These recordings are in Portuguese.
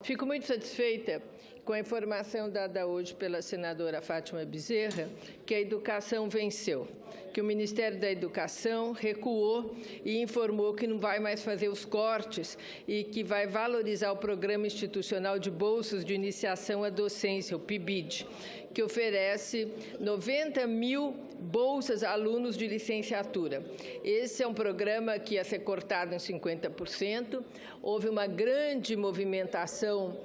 Fico muito satisfeita com a informação dada hoje pela senadora Fátima Bezerra, que a educação venceu, que o Ministério da Educação recuou e informou que não vai mais fazer os cortes e que vai valorizar o Programa Institucional de Bolsas de Iniciação à Docência, o PIBID, que oferece 90 mil bolsas a alunos de licenciatura. Esse é um programa que ia ser cortado em 50%. Houve uma grande movimentação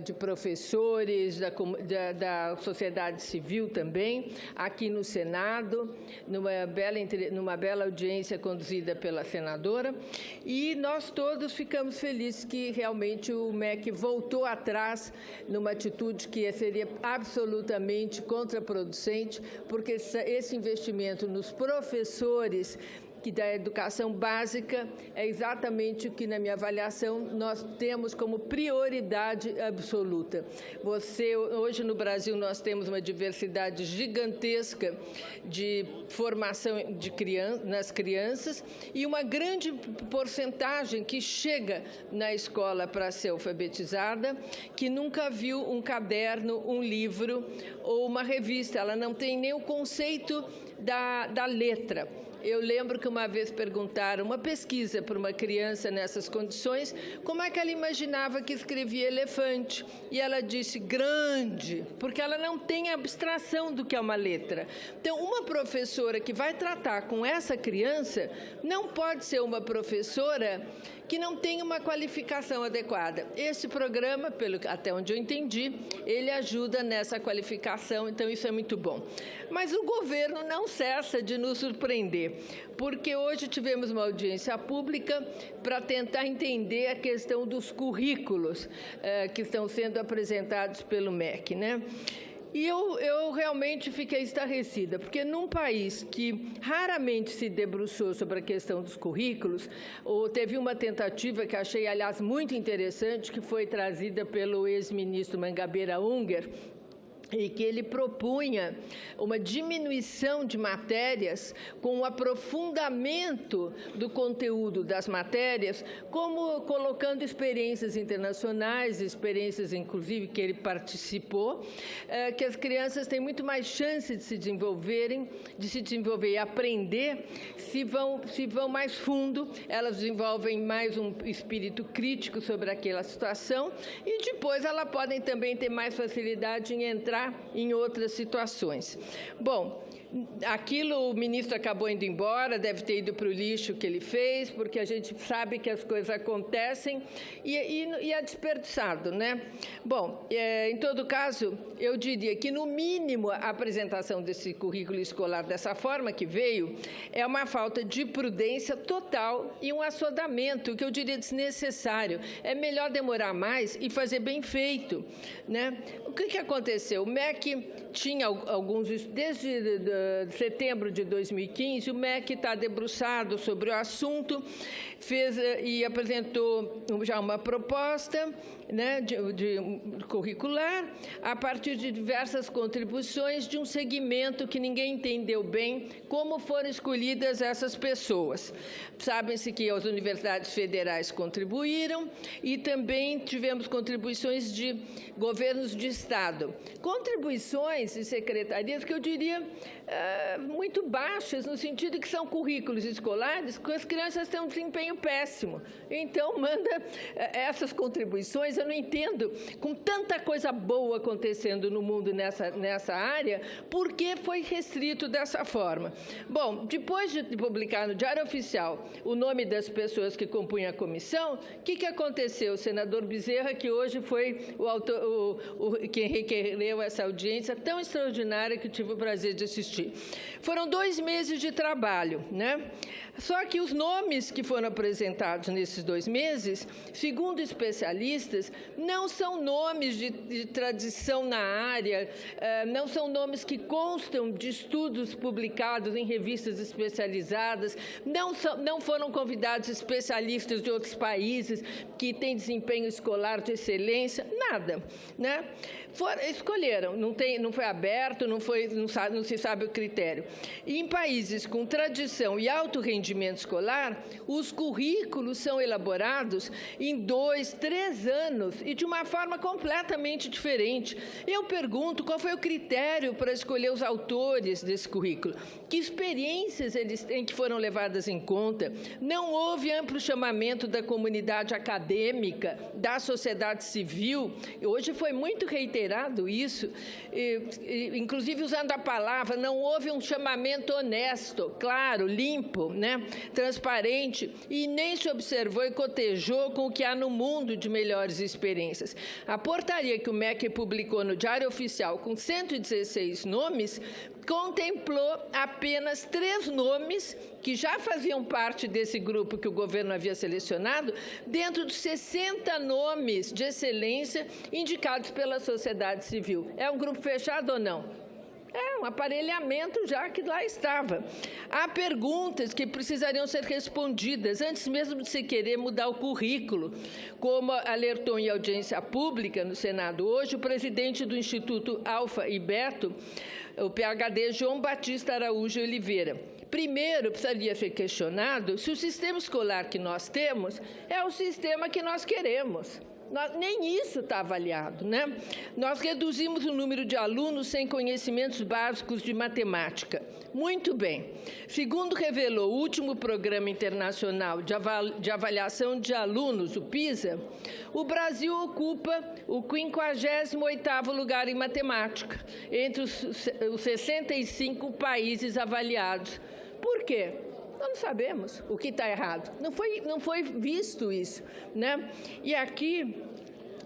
de professores, da sociedade civil também, aqui no Senado, numa bela audiência conduzida pela senadora, e nós todos ficamos felizes que realmente o MEC voltou atrás numa atitude que seria absolutamente contraproducente, porque esse investimento nos professores da educação básica é exatamente o que, na minha avaliação, nós temos como prioridade absoluta. Hoje no Brasil nós temos uma diversidade gigantesca de formação nas crianças e uma grande porcentagem que chega na escola para ser alfabetizada, que nunca viu um caderno, um livro ou uma revista. Ela não tem nem o conceito da letra. Eu lembro que uma vez perguntaram, uma pesquisa para uma criança nessas condições, como é que ela imaginava que escrevia elefante. E ela disse grande, porque ela não tem abstração do que é uma letra. Então, uma professora que vai tratar com essa criança não pode ser uma professora que não tem uma qualificação adequada. Esse programa, até onde eu entendi, ele ajuda nessa qualificação, então isso é muito bom. Mas o governo não cessa de nos surpreender, porque hoje tivemos uma audiência pública para tentar entender a questão dos currículos que estão sendo apresentados pelo MEC, né? E eu realmente fiquei estarrecida, porque num país que raramente se debruçou sobre a questão dos currículos, teve uma tentativa que achei, aliás, muito interessante, que foi trazida pelo ex-ministro Mangabeira Unger, e que ele propunha uma diminuição de matérias com o aprofundamento do conteúdo das matérias, como colocando experiências internacionais, experiências, inclusive, que ele participou, que as crianças têm muito mais chance de se desenvolver e aprender se vão mais fundo, elas desenvolvem mais um espírito crítico sobre aquela situação e depois elas podem também ter mais facilidade em entrar em outras situações. Bom, o ministro acabou indo embora, deve ter ido para o lixo que ele fez, porque a gente sabe que as coisas acontecem e é desperdiçado, né? Bom, em todo caso, eu diria que, no mínimo, a apresentação desse currículo escolar dessa forma que veio é uma falta de prudência total e um assodamento, que eu diria desnecessário. É melhor demorar mais e fazer bem feito, né? O que aconteceu? O MEC tinha desde setembro de 2015, o MEC está debruçado sobre o assunto, e apresentou já uma proposta, né, de curricular a partir de diversas contribuições de um segmento que ninguém entendeu bem como foram escolhidas essas pessoas. Sabem-se que as universidades federais contribuíram e também tivemos contribuições de governos de Estado. Contribuições de secretarias que eu diria muito baixas, no sentido que são currículos escolares que as crianças têm um desempenho péssimo. Então, manda essas contribuições, eu não entendo, com tanta coisa boa acontecendo no mundo nessa área, por que foi restrito dessa forma? Bom, depois de publicar no Diário Oficial o nome das pessoas que compunham a comissão, o que aconteceu? O senador Bezerra, que hoje foi quem requereu essa audiência tão extraordinária que tive o prazer de assistir. Foram 2 meses de trabalho, né? Só que os nomes que foram apresentados nesses 2 meses, segundo especialistas, não são nomes de tradição na área, não são nomes que constam de estudos publicados em revistas especializadas, não foram convidados especialistas de outros países que têm desempenho escolar de excelência, nada, né? Escolheram, não foi aberto, não se sabe o critério. Em países com tradição e alto rendimento escolar, os currículos são elaborados em 2, 3 anos e de uma forma completamente diferente. Eu pergunto qual foi o critério para escolher os autores desse currículo. Que experiências eles têm que foram levadas em conta? Não houve amplo chamamento da comunidade acadêmica, da sociedade civil. Hoje foi muito reiterado isso, inclusive usando a palavra, não houve um chamamento honesto, claro, limpo, né, transparente, e nem se observou e cotejou com o que há no mundo de melhores experiências. A portaria que o MEC publicou no Diário Oficial, com 116 nomes, contemplou apenas 3 nomes que já faziam parte desse grupo que o governo havia selecionado, dentro de 60 nomes de excelência indicados pela sociedade civil. É um grupo fechado ou não? É um aparelhamento já que lá estava. Há perguntas que precisariam ser respondidas antes mesmo de se querer mudar o currículo. Como alertou em audiência pública no Senado hoje, o presidente do Instituto Alfa e Beto, o PhD João Batista Araújo Oliveira. Primeiro, precisaria ser questionado se o sistema escolar que nós temos é o sistema que nós queremos. Nem isso está avaliado, né? Nós reduzimos o número de alunos sem conhecimentos básicos de matemática. Muito bem. Segundo revelou o último Programa Internacional de Avaliação de Alunos, o PISA, o Brasil ocupa o 58º lugar em matemática, entre os 65 países avaliados. Por quê? Nós não sabemos o que está errado. Não foi visto isso, né? E aqui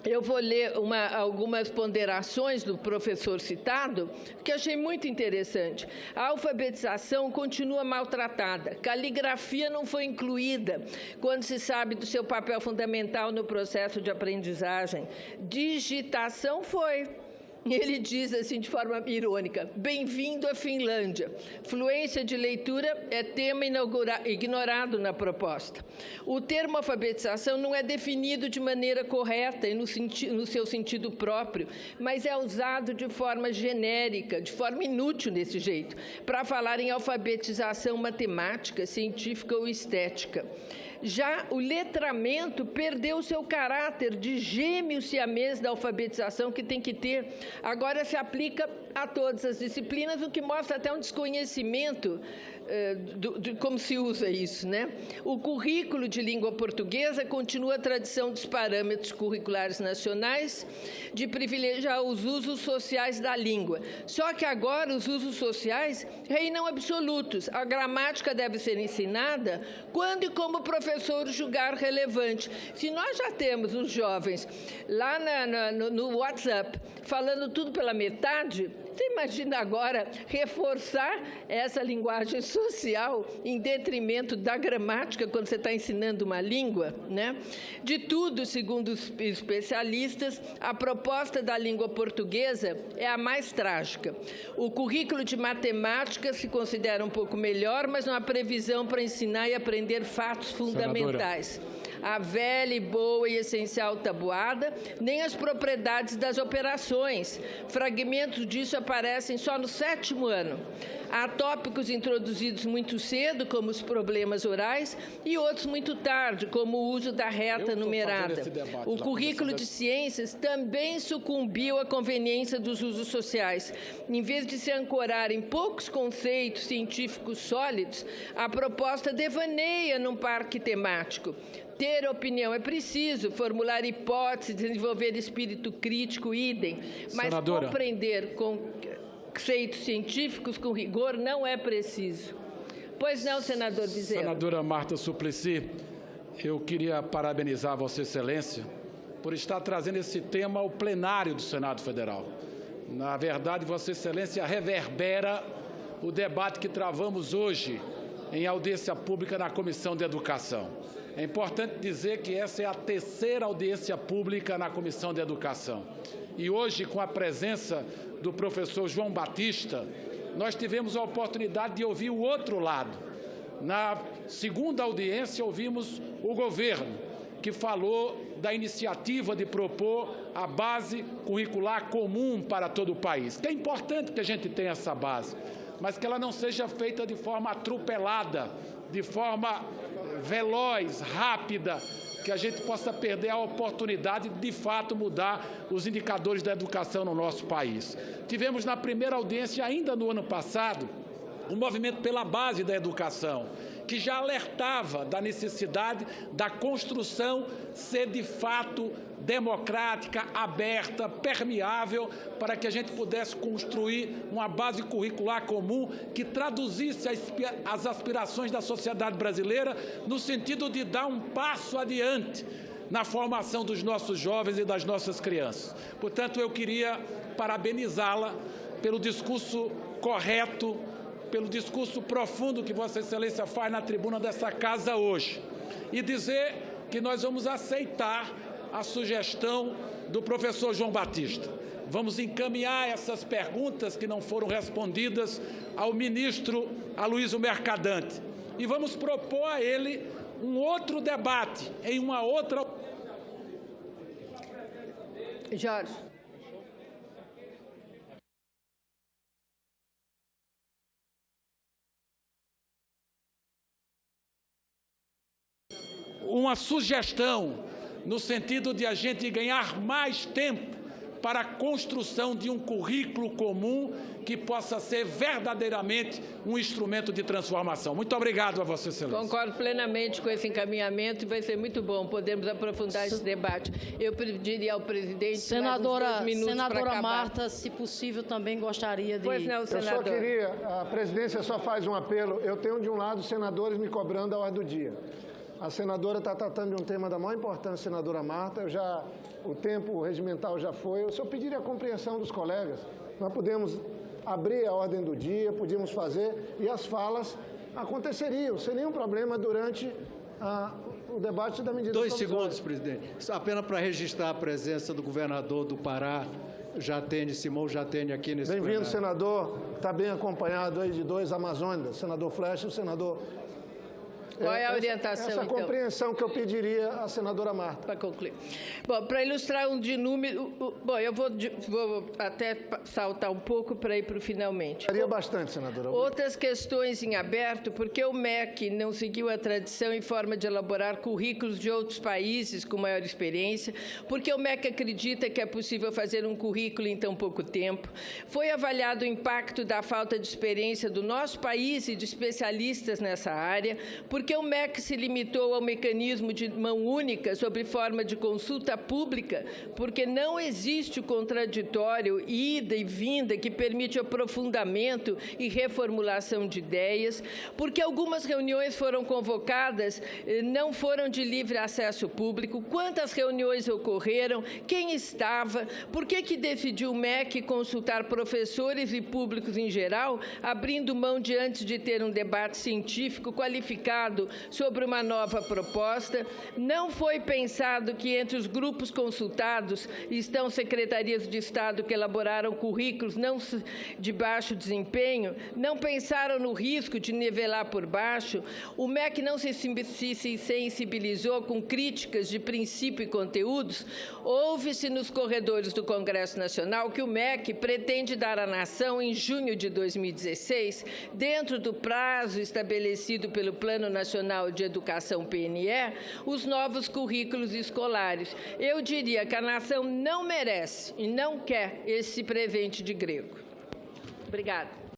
eu vou ler algumas ponderações do professor citado, que achei muito interessante. A alfabetização continua maltratada. Caligrafia não foi incluída quando se sabe do seu papel fundamental no processo de aprendizagem. Digitação foi. Ele diz assim de forma irônica: bem-vindo à Finlândia. Fluência de leitura é tema ignorado na proposta. O termo alfabetização não é definido de maneira correta e no seu sentido próprio, mas é usado de forma genérica, de forma inútil desse jeito, para falar em alfabetização matemática, científica ou estética. Já o letramento perdeu seu caráter de gêmeo siamês da alfabetização que tem que ter. Agora se aplica a todas as disciplinas, o que mostra até um desconhecimento de como se usa isso, né? O currículo de língua portuguesa continua a tradição dos parâmetros curriculares nacionais de privilegiar os usos sociais da língua. Só que agora os usos sociais reinam absolutos. A gramática deve ser ensinada quando e como o professor julgar relevante. Se nós já temos os jovens lá no WhatsApp falando tudo pela metade, você imagina agora reforçar essa linguagem social em detrimento da gramática quando você está ensinando uma língua, né? De tudo, segundo os especialistas, a proposta da língua portuguesa é a mais trágica. O currículo de matemática se considera um pouco melhor, mas não há previsão para ensinar e aprender fatos fundamentais. Senadora. A velha e boa e essencial tabuada, nem as propriedades das operações. Fragmentos disso aparecem só no 7º ano. Há tópicos introduzidos muito cedo, como os problemas orais, e outros muito tarde, como o uso da reta numerada. O currículo de ciências também sucumbiu à conveniência dos usos sociais. Em vez de se ancorar em poucos conceitos científicos sólidos, a proposta devaneia num parque temático. Ter opinião é preciso, formular hipóteses, desenvolver espírito crítico, idem, mas Senadora. Compreender conceitos científicos com rigor não é preciso. Pois não, senador Bezerra. Senadora Marta Suplicy, eu queria parabenizar Vossa Excelência por estar trazendo esse tema ao plenário do Senado Federal. Na verdade, Vossa Excelência reverbera o debate que travamos hoje em audiência pública na Comissão de Educação. É importante dizer que essa é a 3ª audiência pública na Comissão de Educação. E hoje, com a presença do professor João Batista, nós tivemos a oportunidade de ouvir o outro lado. Na 2ª audiência, ouvimos o governo, que falou da iniciativa de propor a base curricular comum para todo o país. É importante que a gente tenha essa base, mas que ela não seja feita de forma atropelada, de forma veloz, rápida, que a gente possa perder a oportunidade de, fato, mudar os indicadores da educação no nosso país. Tivemos na primeira audiência, ainda no ano passado, um movimento pela base da educação, que já alertava da necessidade da construção ser, de fato, democrática, aberta, permeável, para que a gente pudesse construir uma base curricular comum que traduzisse as aspirações da sociedade brasileira no sentido de dar um passo adiante na formação dos nossos jovens e das nossas crianças. Portanto, eu queria parabenizá-la pelo discurso correto, pelo discurso profundo que Vossa Excelência faz na tribuna dessa casa hoje, e dizer que nós vamos aceitar a sugestão do professor João Batista. Vamos encaminhar essas perguntas que não foram respondidas ao ministro Aloysio Mercadante e vamos propor a ele um outro debate em uma outra... Jorge. Uma sugestão no sentido de a gente ganhar mais tempo para a construção de um currículo comum que possa ser verdadeiramente um instrumento de transformação. Muito obrigado a Vossa Excelência. Concordo plenamente com esse encaminhamento e vai ser muito bom podermos aprofundar esse debate. Eu pediria ao presidente Senadora Marta, se possível, também gostaria de... Pois não, senador. Eu só queria, a presidência só faz um apelo, eu tenho de um lado os senadores me cobrando a ordem do dia. A senadora está tratando de um tema da maior importância, senadora Marta. O tempo regimental já foi. Eu só pediria a compreensão dos colegas. Nós podemos abrir a ordem do dia, podíamos fazer, e as falas aconteceriam, sem nenhum problema, durante o debate da medida provisória. 2 segundos, presidente. Apenas para registrar a presença do governador do Pará, Simão Jatene, aqui nesse plenário. Bem-vindo, senador. Está bem acompanhado aí de 2 amazônidas, senador Flecha e o senador... Qual é a orientação, essa então? compreensão que eu pediria à senadora Marta. Para concluir. Bom, para ilustrar um de número... Bom, eu vou até saltar um pouco para ir para o finalmente. Faria bastante, senadora. Outras questões em aberto, porque o MEC não seguiu a tradição em forma de elaborar currículos de outros países com maior experiência, porque o MEC acredita que é possível fazer um currículo em tão pouco tempo. Foi avaliado o impacto da falta de experiência do nosso país e de especialistas nessa área, porque o MEC se limitou ao mecanismo de mão única sob forma de consulta pública, porque não existe o contraditório, ida e vinda, que permite aprofundamento e reformulação de ideias, porque algumas reuniões foram convocadas, não foram de livre acesso público, quantas reuniões ocorreram, quem estava, por que decidiu o MEC consultar professores e públicos em geral, abrindo mão de antes de ter um debate científico qualificado sobre uma nova proposta. Não foi pensado que entre os grupos consultados estão secretarias de Estado que elaboraram currículos não de baixo desempenho, não pensaram no risco de nivelar por baixo. O MEC não se sensibilizou com críticas de princípio e conteúdos. Ouve-se nos corredores do Congresso Nacional que o MEC pretende dar à nação em junho de 2016, dentro do prazo estabelecido pelo Plano Nacional de Educação PNE, os novos currículos escolares. Eu diria que a nação não merece e não quer esse presente de grego. Obrigada.